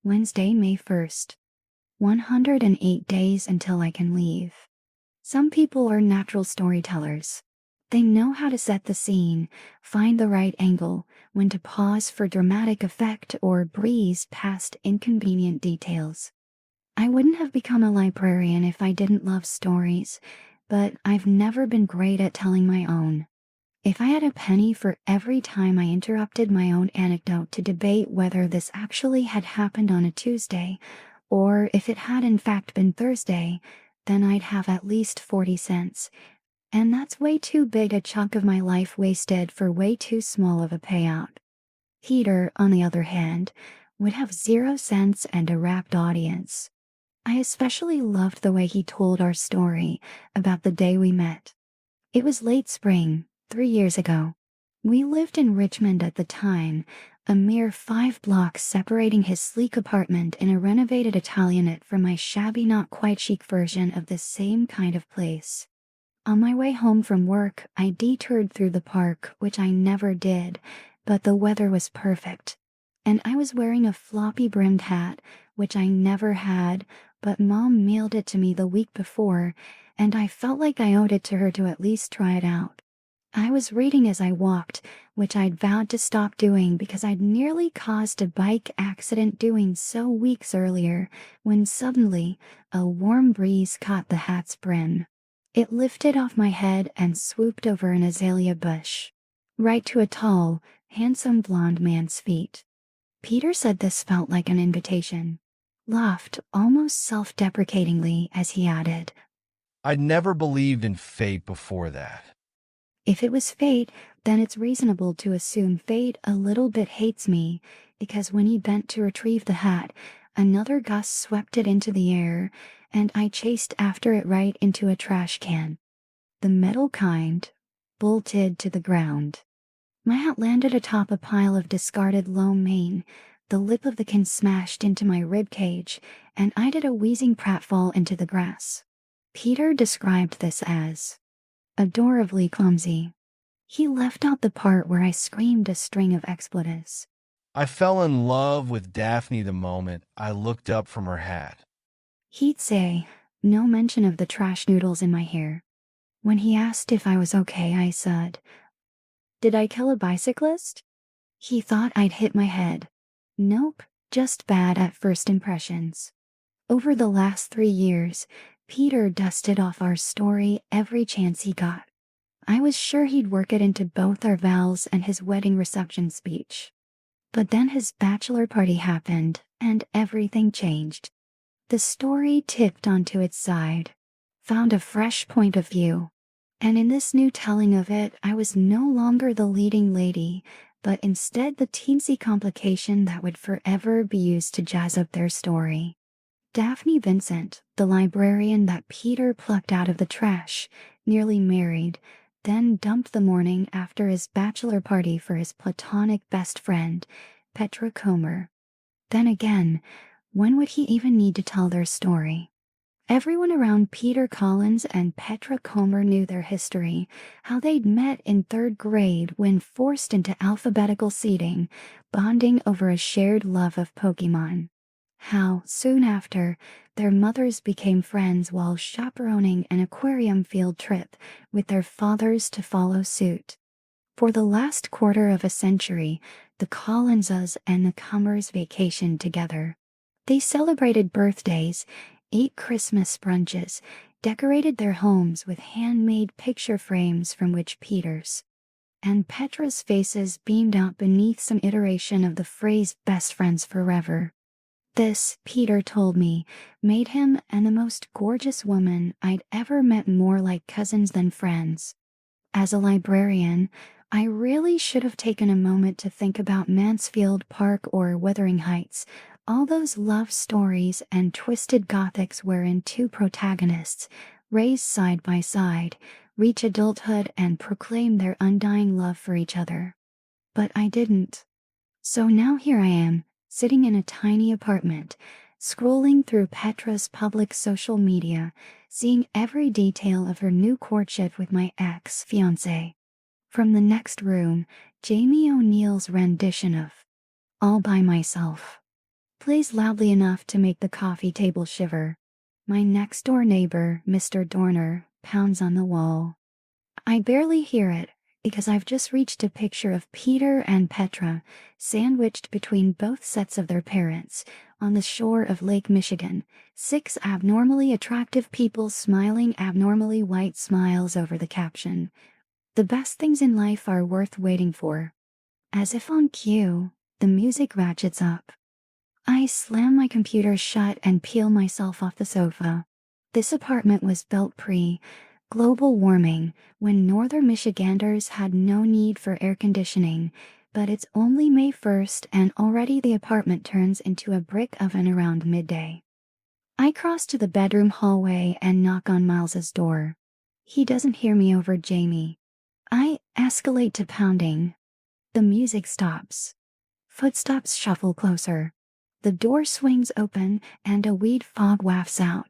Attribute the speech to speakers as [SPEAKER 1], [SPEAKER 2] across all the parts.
[SPEAKER 1] Wednesday, May 1st. 108 days until I can leave. Some people are natural storytellers. They know how to set the scene, find the right angle, when to pause for dramatic effect or breeze past inconvenient details. I wouldn't have become a librarian if I didn't love stories, but I've never been great at telling my own. If I had a penny for every time I interrupted my own anecdote to debate whether this actually had happened on a Tuesday, or if it had in fact been Thursday, then I'd have at least 40 cents. And that's way too big a chunk of my life wasted for way too small of a payout. Peter, on the other hand, would have 0 cents and a rapt audience. I especially loved the way he told our story about the day we met. It was late spring, 3 years ago. We lived in Richmond at the time, a mere 5 blocks separating his sleek apartment in a renovated Italianate from my shabby not quite chic version of the same kind of place. On my way home from work, I detoured through the park, which I never did, but the weather was perfect. And I was wearing a floppy-brimmed hat, which I never had, but Mom mailed it to me the week before, and I felt like I owed it to her to at least try it out. I was reading as I walked, which I'd vowed to stop doing because I'd nearly caused a bike accident doing so weeks earlier, when suddenly, a warm breeze caught the hat's brim. It lifted off my head and swooped over an azalea bush, right to a tall, handsome blonde man's feet. Peter said this felt like an invitation, laughed almost self-deprecatingly as he added,
[SPEAKER 2] I'd never believed in fate before that.
[SPEAKER 1] "If it was fate, then it's reasonable to assume fate a little bit hates me," because when he bent to retrieve the hat, another gust swept it into the air, and I chased after it right into a trash can. The metal kind, bolted to the ground. My hat landed atop a pile of discarded lo mein, the lip of the can smashed into my rib cage, and I did a wheezing pratfall into the grass. Peter described this as adorably clumsy. He left out the part where I screamed a string of expletives.
[SPEAKER 2] I fell in love with Daphne the moment I looked up from her hat.
[SPEAKER 1] He'd say, no mention of the trash noodles in my hair. When he asked if I was okay, I said, "Did I kill a bicyclist?" He thought I'd hit my head. Nope, just bad at first impressions. Over the last 3 years, Peter dusted off our story every chance he got. I was sure he'd work it into both our vows and his wedding reception speech. But then his bachelor party happened, and everything changed. The story tipped onto its side, found a fresh point of view, and in this new telling of it, I was no longer the leading lady, but instead the teensy complication that would forever be used to jazz up their story. Daphne Vincent, the librarian that Peter plucked out of the trash, nearly married, then dumped the morning after his bachelor party for his platonic best friend, Petra Comer. Then again, when would he even need to tell their story? Everyone around Peter Collins and Petra Comer knew their history, how they'd met in 3rd grade when forced into alphabetical seating, bonding over a shared love of Pokemon. How, soon after, their mothers became friends while chaperoning an aquarium field trip with their fathers to follow suit. For the last quarter of a century, the Collinses and the Comers vacationed together. They celebrated birthdays, ate Christmas brunches, decorated their homes with handmade picture frames from which Peter's and Petra's faces beamed out beneath some iteration of the phrase best friends forever. This, Peter told me, made him and the most gorgeous woman I'd ever met more like cousins than friends. As a librarian, I really should have taken a moment to think about Mansfield Park or Wuthering Heights, all those love stories and twisted gothics wherein 2 protagonists, raised side by side, reach adulthood and proclaim their undying love for each other. But I didn't. So now here I am, sitting in a tiny apartment, scrolling through Petra's public social media, seeing every detail of her new courtship with my ex-fiancé. From the next room, Jamie O'Neill's rendition of All by Myself. plays loudly enough to make the coffee table shiver. My next-door neighbor, Mr. Dorner, pounds on the wall. I barely hear it, because I've just reached a picture of Peter and Petra, sandwiched between both sets of their parents, on the shore of Lake Michigan, 6 abnormally attractive people smiling abnormally white smiles over the caption. The best things in life are worth waiting for. As if on cue, the music ratchets up. I slam my computer shut and peel myself off the sofa. This apartment was built pre-global warming, when northern Michiganders had no need for air conditioning, but it's only May 1st and already the apartment turns into a brick oven around midday. I cross to the bedroom hallway and knock on Miles's door. He doesn't hear me over Jamie. I escalate to pounding. The music stops. Footsteps shuffle closer. The door swings open and a weed fog wafts out.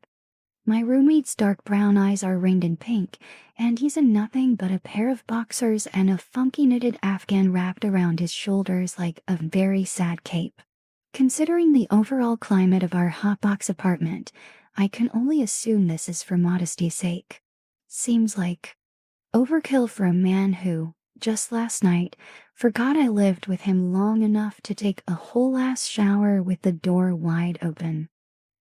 [SPEAKER 1] My roommate's dark brown eyes are ringed in pink, and he's in nothing but a pair of boxers and a funky knitted afghan wrapped around his shoulders like a very sad cape. Considering the overall climate of our hotbox apartment, I can only assume this is for modesty's sake. Seems like overkill for a man who, just last night, forgot I lived with him long enough to take a whole ass shower with the door wide open.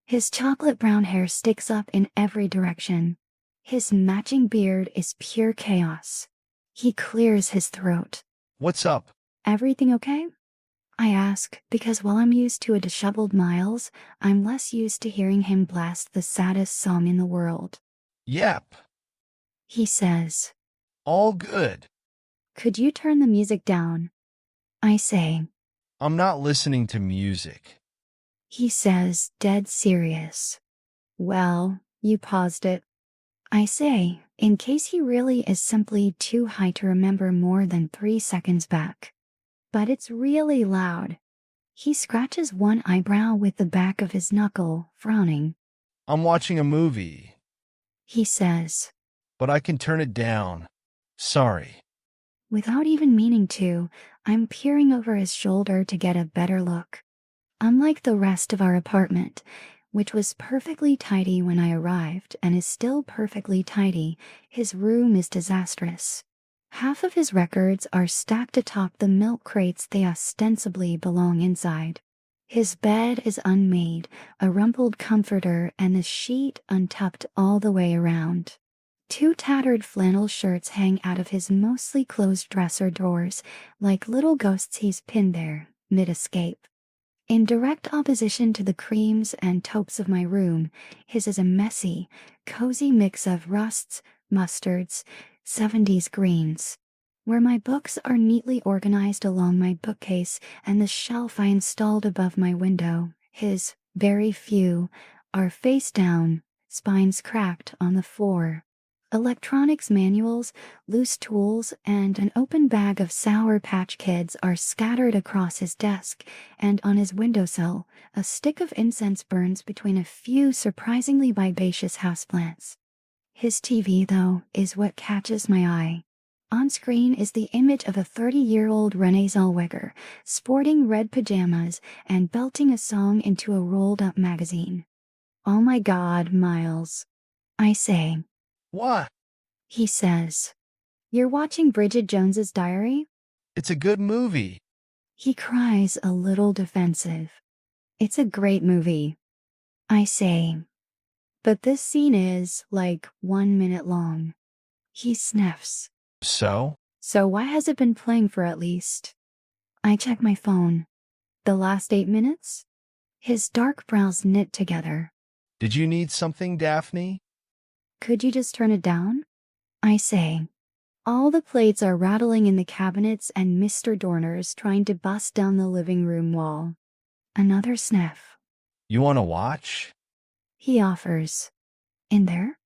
[SPEAKER 1] His chocolate brown hair sticks up in every direction. His matching beard is pure chaos. He clears his throat.
[SPEAKER 2] What's up?
[SPEAKER 1] Everything okay? I ask, because while I'm used to a disheveled Miles, I'm less used to hearing him blast the saddest song in the world.
[SPEAKER 2] Yep.
[SPEAKER 1] He says,
[SPEAKER 2] All good.
[SPEAKER 1] "Could you turn the music down?" I say.
[SPEAKER 2] I'm not listening to music.
[SPEAKER 1] He says, dead serious. Well, you paused it. I say, in case he really is simply too high to remember more than 3 seconds back. But it's really loud. He scratches one eyebrow with the back of his knuckle, frowning.
[SPEAKER 2] I'm watching a movie,
[SPEAKER 1] He says,
[SPEAKER 2] but I can turn it down. Sorry.
[SPEAKER 1] without even meaning to, I'm peering over his shoulder to get a better look. Unlike the rest of our apartment, which was perfectly tidy when I arrived and is still perfectly tidy, his room is disastrous. Half of his records are stacked atop the milk crates they ostensibly belong inside. His bed is unmade, a rumpled comforter and the sheet untucked all the way around. 2 tattered flannel shirts hang out of his mostly closed dresser drawers, like little ghosts he's pinned there, mid-escape. In direct opposition to the creams and taupes of my room, his is a messy, cozy mix of rusts, mustards, 70s greens. Where my books are neatly organized along my bookcase and the shelf I installed above my window, his, very few, are face down, spines cracked on the floor. Electronics manuals, loose tools, and an open bag of Sour Patch Kids are scattered across his desk, and on his windowsill, a stick of incense burns between a few surprisingly vivacious houseplants. His TV, though, is what catches my eye. On screen is the image of a 30-year-old Renee Zellweger, sporting red pajamas and belting a song into a rolled-up magazine. Oh my God, Miles. I say.
[SPEAKER 2] What?
[SPEAKER 1] He says, "You're watching Bridget Jones's Diary?"
[SPEAKER 2] It's a good movie.
[SPEAKER 1] He cries a little defensive. It's a great movie. I say, but this scene is, like, 1 minute long. He sniffs.
[SPEAKER 2] So
[SPEAKER 1] why has it been playing for at least? I check my phone. The last 8 minutes? His dark brows knit together.
[SPEAKER 2] Did you need something, Daphne?
[SPEAKER 1] Could you just turn it down? I say. All the plates are rattling in the cabinets and Mr. Dorner's trying to bust down the living room wall. Another sniff.
[SPEAKER 2] You want to watch?
[SPEAKER 1] He offers. In there?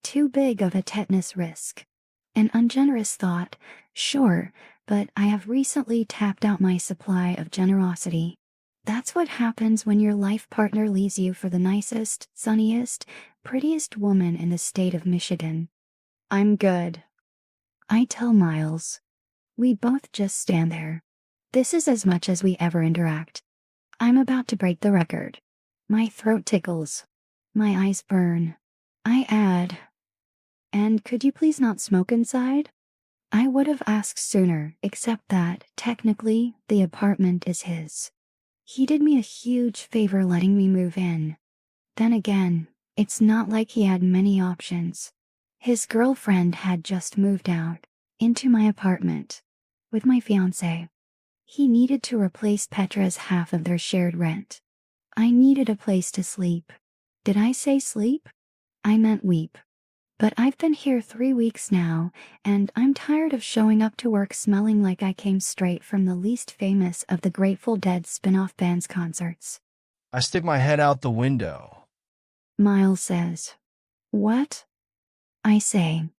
[SPEAKER 1] Too big of a tetanus risk. An ungenerous thought, sure, but I have recently tapped out my supply of generosity. That's what happens when your life partner leaves you for the nicest, sunniest, prettiest woman in the state of Michigan. I'm good. I tell Miles. We both just stand there. This is as much as we ever interact. I'm about to break the record. My throat tickles. My eyes burn. I add, and could you please not smoke inside? I would have asked sooner, except that, technically, the apartment is his. He did me a huge favor letting me move in. Then again, it's not like he had many options. His girlfriend had just moved out, into my apartment, with my fiancé. He needed to replace Petra's half of their shared rent. I needed a place to sleep. Did I say sleep? I meant weep. But I've been here 3 weeks now, and I'm tired of showing up to work smelling like I came straight from the least famous of the Grateful Dead spin-off band's concerts.
[SPEAKER 2] I stick my head out the window.
[SPEAKER 1] Miles says, "What?" I say.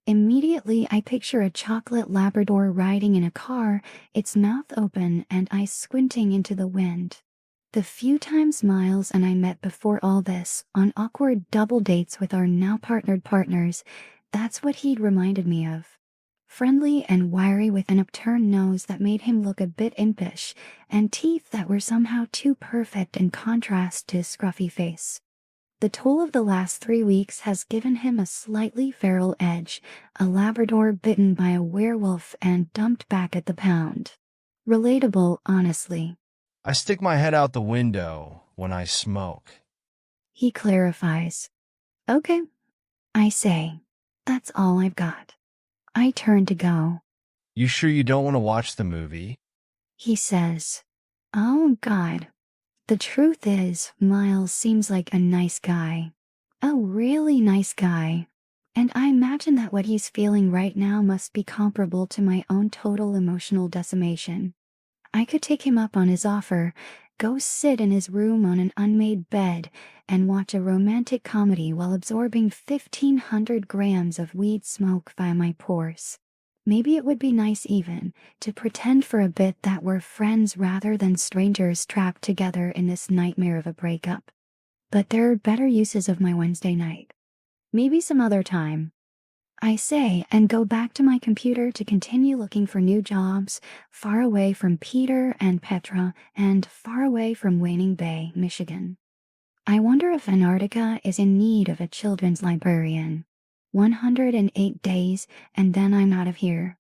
[SPEAKER 1] Immediately, I picture a chocolate Labrador riding in a car, its mouth open and eyes squinting into the wind. The few times Miles and I met before all this, on awkward double dates with our now partnered partners, that's what he'd reminded me of. Friendly and wiry with an upturned nose that made him look a bit impish, and teeth that were somehow too perfect in contrast to his scruffy face. The toll of the last 3 weeks has given him a slightly feral edge, a Labrador bitten by a werewolf and dumped back at the pound. Relatable, honestly.
[SPEAKER 2] I stick my head out the window when I smoke.
[SPEAKER 1] He clarifies. Okay, I say. That's all I've got. I turn to go.
[SPEAKER 2] You sure you don't want to watch the movie?
[SPEAKER 1] He says. Oh, God. The truth is, Miles seems like a nice guy. A really nice guy. And I imagine that what he's feeling right now must be comparable to my own total emotional decimation. I could take him up on his offer, go sit in his room on an unmade bed, and watch a romantic comedy while absorbing 1,500 grams of weed smoke via my pores. Maybe it would be nice even to pretend for a bit that we're friends rather than strangers trapped together in this nightmare of a breakup. But there are better uses of my Wednesday night. Maybe some other time. I say and go back to my computer to continue looking for new jobs, far away from Peter and Petra and far away from Waning Bay, Michigan. I wonder if Antarctica is in need of a children's librarian. 108 days and then I'm out of here.